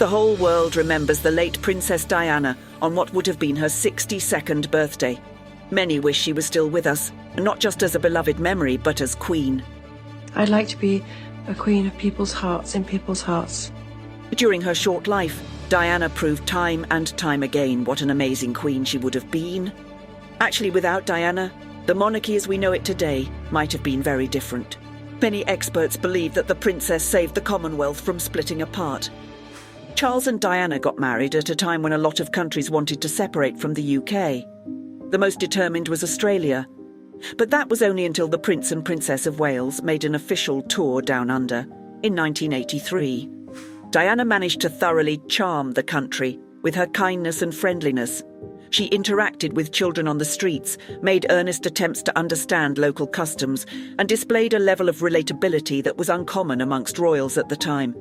The whole world remembers the late Princess Diana on what would have been her 62nd birthday. Many wish she was still with us, not just as a beloved memory, but as queen. I'd like to be a queen of people's hearts, in people's hearts. During her short life, Diana proved time and time again what an amazing queen she would have been. Actually, without Diana, the monarchy as we know it today might have been very different. Many experts believe that the princess saved the Commonwealth from splitting apart. Charles and Diana got married at a time when a lot of countries wanted to separate from the UK. The most determined was Australia. But that was only until the Prince and Princess of Wales made an official tour down under in 1983. Diana managed to thoroughly charm the country with her kindness and friendliness. She interacted with children on the streets, made earnest attempts to understand local customs, and displayed a level of relatability that was uncommon amongst royals at the time.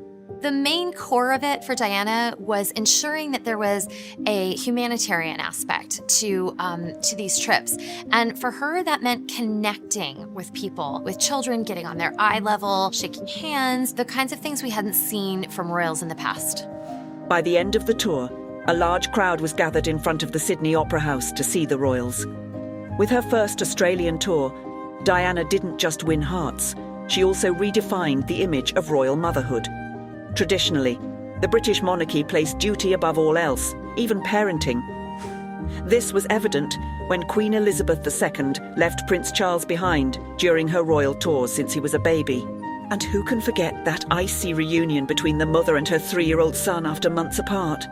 The main core of it for Diana was ensuring that there was a humanitarian aspect to these trips. And for her, that meant connecting with people, with children, getting on their eye level, shaking hands, the kinds of things we hadn't seen from royals in the past. By the end of the tour, a large crowd was gathered in front of the Sydney Opera House to see the royals. With her first Australian tour, Diana didn't just win hearts, she also redefined the image of royal motherhood. Traditionally, the British monarchy placed duty above all else, even parenting. This was evident when Queen Elizabeth II left Prince Charles behind during her royal tours since he was a baby. And who can forget that icy reunion between the mother and her 3-year-old son after months apart?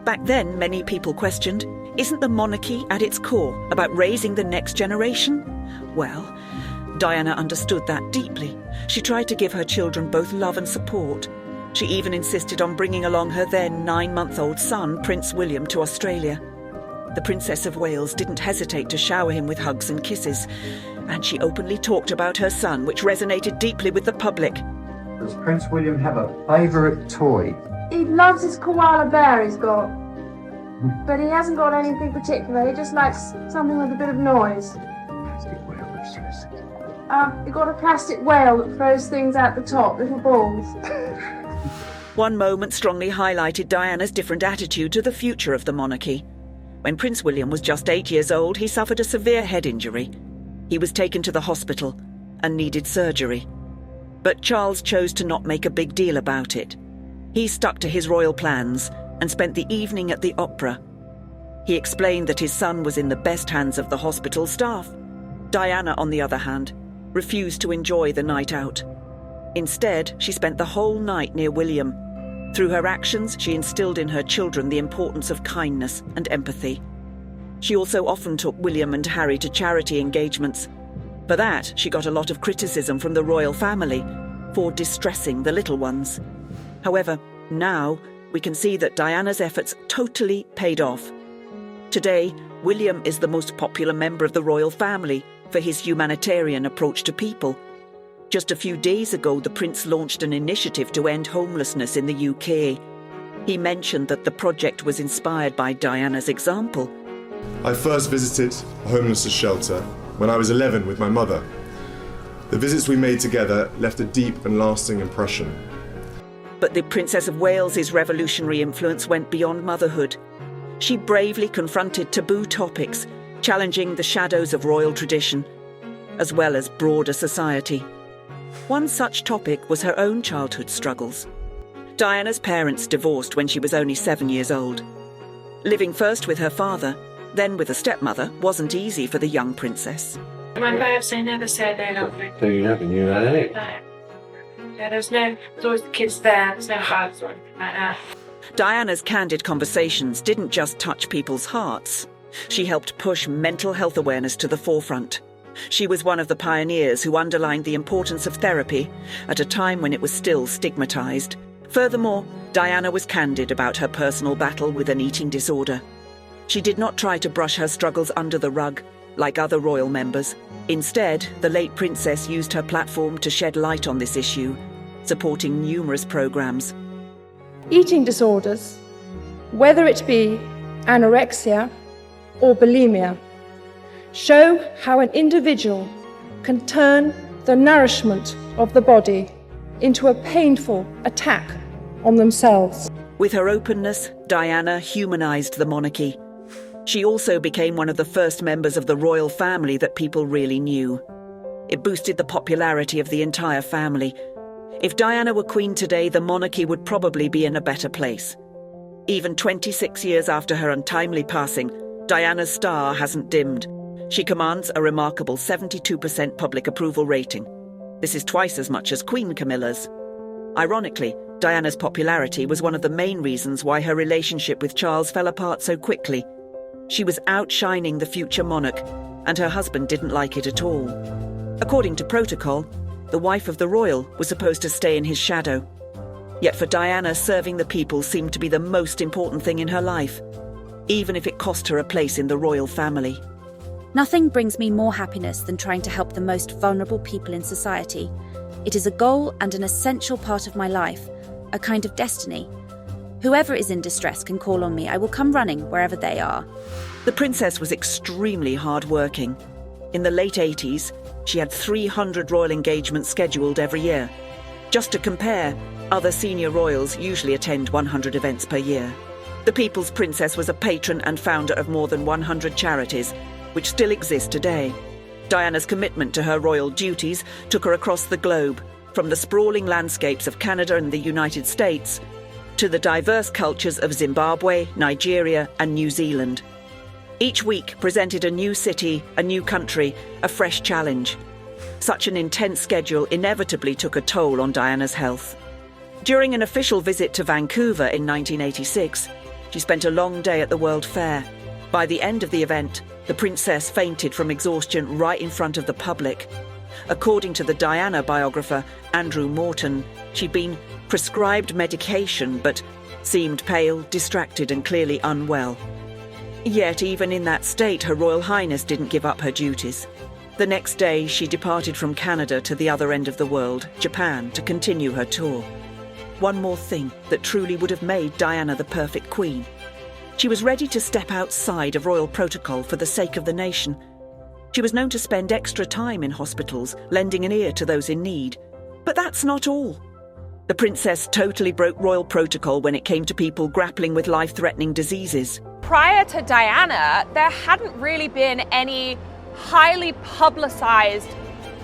Back then, many people questioned, isn't the monarchy at its core about raising the next generation? Well, Diana understood that deeply. She tried to give her children both love and support. She even insisted on bringing along her then 9-month-old son, Prince William, to Australia. The Princess of Wales didn't hesitate to shower him with hugs and kisses, and she openly talked about her son, which resonated deeply with the public. Does Prince William have a favourite toy? He loves his koala bear he's got, but he hasn't got anything particular. He just likes something with a bit of noise. Plastic whale of stress. He got a plastic whale that throws things out the top, little balls. One moment strongly highlighted Diana's different attitude to the future of the monarchy. When Prince William was just 8 years old, he suffered a severe head injury. He was taken to the hospital and needed surgery. But Charles chose to not make a big deal about it. He stuck to his royal plans and spent the evening at the opera. He explained that his son was in the best hands of the hospital staff. Diana, on the other hand, refused to enjoy the night out. Instead, she spent the whole night near William. Through her actions, she instilled in her children the importance of kindness and empathy. She also often took William and Harry to charity engagements. For that, she got a lot of criticism from the royal family for distressing the little ones. However, now we can see that Diana's efforts totally paid off. Today, William is the most popular member of the royal family for his humanitarian approach to people. Just a few days ago, the Prince launched an initiative to end homelessness in the UK. He mentioned that the project was inspired by Diana's example. I first visited a homeless shelter when I was 11 with my mother. The visits we made together left a deep and lasting impression. But the Princess of Wales's revolutionary influence went beyond motherhood. She bravely confronted taboo topics, challenging the shadows of royal tradition, as well as broader society. One such topic was her own childhood struggles. Diana's parents divorced when she was only 7 years old. Living first with her father, then with a stepmother, wasn't easy for the young princess. My parents, they never said they loved me. So you never knew that, eh? No. Yeah, there's always the kids there, there's no hugs or anything like that. Diana's candid conversations didn't just touch people's hearts. She helped push mental health awareness to the forefront. She was one of the pioneers who underlined the importance of therapy at a time when it was still stigmatized. Furthermore, Diana was candid about her personal battle with an eating disorder. She did not try to brush her struggles under the rug, like other royal members. Instead, the late princess used her platform to shed light on this issue, supporting numerous programs. Eating disorders, whether it be anorexia or bulimia, show how an individual can turn the nourishment of the body into a painful attack on themselves. With her openness, Diana humanised the monarchy. She also became one of the first members of the royal family that people really knew. It boosted the popularity of the entire family. If Diana were queen today, the monarchy would probably be in a better place. Even 26 years after her untimely passing, Diana's star hasn't dimmed. She commands a remarkable 72% public approval rating. This is twice as much as Queen Camilla's. Ironically, Diana's popularity was one of the main reasons why her relationship with Charles fell apart so quickly. She was outshining the future monarch, and her husband didn't like it at all. According to protocol, the wife of the royal was supposed to stay in his shadow. Yet for Diana, serving the people seemed to be the most important thing in her life, even if it cost her a place in the royal family. Nothing brings me more happiness than trying to help the most vulnerable people in society. It is a goal and an essential part of my life, a kind of destiny. Whoever is in distress can call on me. I will come running wherever they are. The princess was extremely hard-working. In the late 80s, she had 300 royal engagements scheduled every year. Just to compare, other senior royals usually attend 100 events per year. The People's Princess was a patron and founder of more than 100 charities, which still exist today. Diana's commitment to her royal duties took her across the globe, from the sprawling landscapes of Canada and the United States to the diverse cultures of Zimbabwe, Nigeria, and New Zealand. Each week presented a new city, a new country, a fresh challenge. Such an intense schedule inevitably took a toll on Diana's health. During an official visit to Vancouver in 1986, she spent a long day at the World Fair. By the end of the event, the princess fainted from exhaustion right in front of the public. According to the Diana biographer, Andrew Morton, she'd been prescribed medication but seemed pale, distracted and clearly unwell. Yet even in that state, Her Royal Highness didn't give up her duties. The next day, she departed from Canada to the other end of the world, Japan, to continue her tour. One more thing that truly would have made Diana the perfect queen. She was ready to step outside of royal protocol for the sake of the nation. She was known to spend extra time in hospitals, lending an ear to those in need. But that's not all. The princess totally broke royal protocol when it came to people grappling with life-threatening diseases. Prior to Diana, there hadn't really been any highly publicized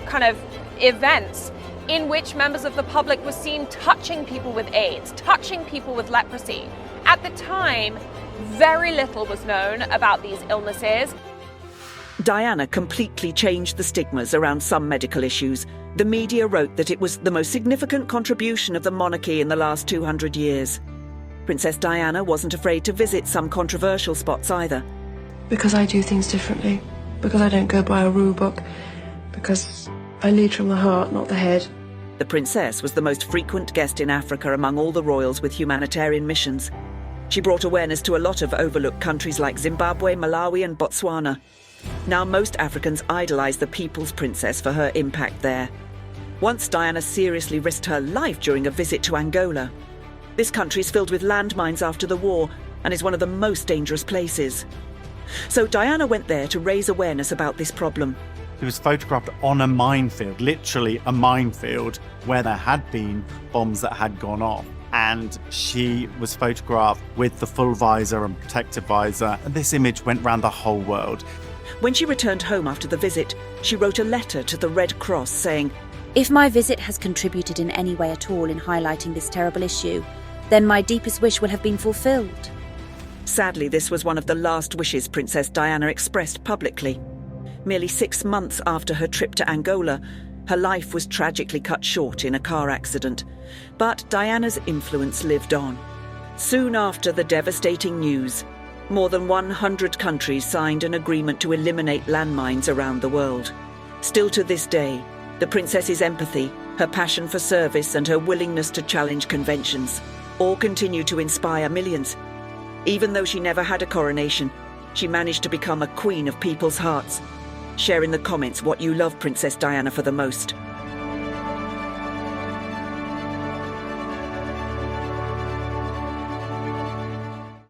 kind of events in which members of the public were seen touching people with AIDS, touching people with leprosy. At the time, very little was known about these illnesses. Diana completely changed the stigmas around some medical issues. The media wrote that it was the most significant contribution of the monarchy in the last 200 years. Princess Diana wasn't afraid to visit some controversial spots either. Because I do things differently. Because I don't go by a rule book. Because I lead from the heart, not the head. The princess was the most frequent guest in Africa among all the royals with humanitarian missions. She brought awareness to a lot of overlooked countries like Zimbabwe, Malawi and Botswana. Now most Africans idolize the People's Princess for her impact there. Once Diana seriously risked her life during a visit to Angola. This country is filled with landmines after the war and is one of the most dangerous places. So Diana went there to raise awareness about this problem. She was photographed on a minefield, literally a minefield, where there had been bombs that had gone off. And she was photographed with the full visor and protective visor. And this image went round the whole world. When she returned home after the visit, she wrote a letter to the Red Cross saying, If my visit has contributed in any way at all in highlighting this terrible issue, then my deepest wish will have been fulfilled. Sadly, this was one of the last wishes Princess Diana expressed publicly. Merely 6 months after her trip to Angola, her life was tragically cut short in a car accident. But Diana's influence lived on. Soon after the devastating news, more than 100 countries signed an agreement to eliminate landmines around the world. Still to this day, the princess's empathy, her passion for service and her willingness to challenge conventions all continue to inspire millions. Even though she never had a coronation, she managed to become a queen of people's hearts. Share in the comments what you love Princess Diana for the most.